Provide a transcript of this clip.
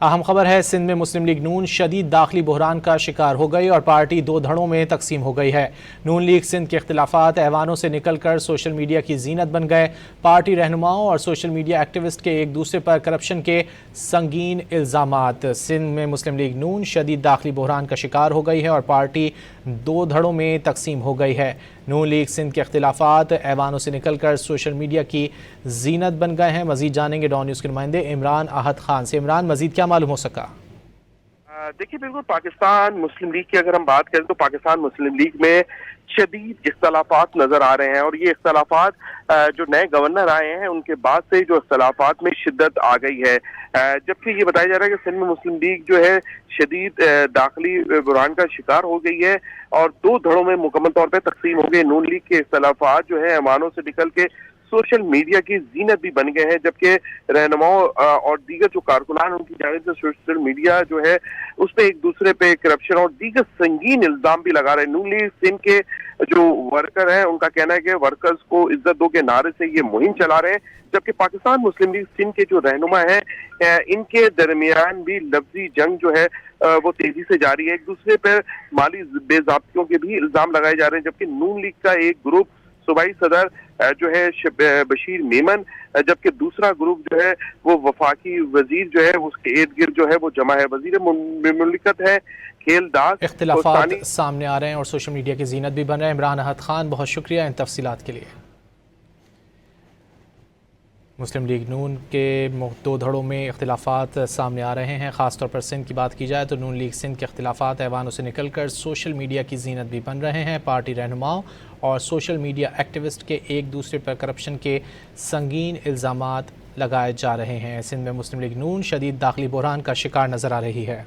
अहम खबर है, सिंध में मुस्लिम लीग नून शदीद दाखिली बहरान का शिकार हो गई और पार्टी दो धड़ों में तकसीम हो गई है। नून लीग सिंध के इख्तिलाफात ऐवानों से निकल कर सोशल मीडिया की जीनत बन गए। पार्टी रहनुमाओं और सोशल मीडिया एक्टिविस्ट के एक दूसरे पर करप्शन के संगीन इल्ज़ामात। सिंध में मुस्लिम लीग नून शदीद दाखिली बहरान का शिकार हो गई है और पार्टी दो धड़ों में तकसीम हो गई है। नून लीग सिंध के इख्तिलाफात ऐवानों से निकल कर सोशल मीडिया की जीनत बन गए हैं। मजीद जानेंगे डॉन न्यूज़ के नुमाइंदे इमरान आहद खान से। इमरान, मजीद क्या मालूम हो सका? देखिए, बिल्कुल पाकिस्तान मुस्लिम लीग की अगर हम बात करें तो पाकिस्तान मुस्लिम लीग में शदीद इख्तलाफात नजर आ रहे हैं और ये इख्तलाफात जो नए गवर्नर आए हैं उनके बाद से जो इख्तलाफात में शिद्दत आ गई है। जबकि ये बताया जा रहा है कि सिंध में मुस्लिम लीग जो है शदीद दाखिली बुरहान का शिकार हो गई है और दो धड़ों में मुकम्मल तौर पर तकसीम हो गई। नून लीग के इख्तलाफात जो है ऐवानों से निकल के सोशल मीडिया की जीनत भी बन गए हैं, जबकि रहनुमाओं और दीगर जो कारकुनान उनकी जानिब से सोशल मीडिया जो है उस पर एक दूसरे पे करप्शन और दीगर संगीन इल्जाम भी लगा रहे हैं। नून लीग सिंध के जो वर्कर हैं उनका कहना है कि वर्कर्स को इज्जत दो के नारे से ये मुहिम चला रहे हैं, जबकि पाकिस्तान मुस्लिम लीग सिंध के जो रहनुमा हैं इनके दरमियान भी लफ्जी जंग जो है वो तेजी से जारी है। एक दूसरे पर माली बेज़ाब्तियों के भी इल्जाम लगाए जा रहे हैं, जबकि नून लीग का एक ग्रुप सूबाई सदर जो है बशीर मेमन, जबकि दूसरा ग्रुप जो है वो वफाकी वजीर जो है उसके इर्द गिर्द जो है वो जमा है। वजीर मुमलिकत है खेल दास। इख्तिलाफात सामने आ रहे हैं और सोशल मीडिया की जीनत भी बन रहे हैं। इमरान आहद खान, बहुत शुक्रिया इन तफसीलात के लिए। मुस्लिम लीग नून के दो धड़ों में इख्तिलाफात सामने आ रहे हैं। ख़ास तौर पर सिंध की बात की जाए तो नून लीग सिंध के इख्तिलाफात ऐवानों से निकल कर सोशल मीडिया की जीनत भी बन रहे हैं। पार्टी रहनुमाओं और सोशल मीडिया एक्टिविस्ट के एक दूसरे पर करप्शन के संगीन इल्ज़ामात लगाए जा रहे हैं। सिंध में मुस्लिम लीग नून शदीद दाखिली बहरान का शिकार नज़र आ रही है।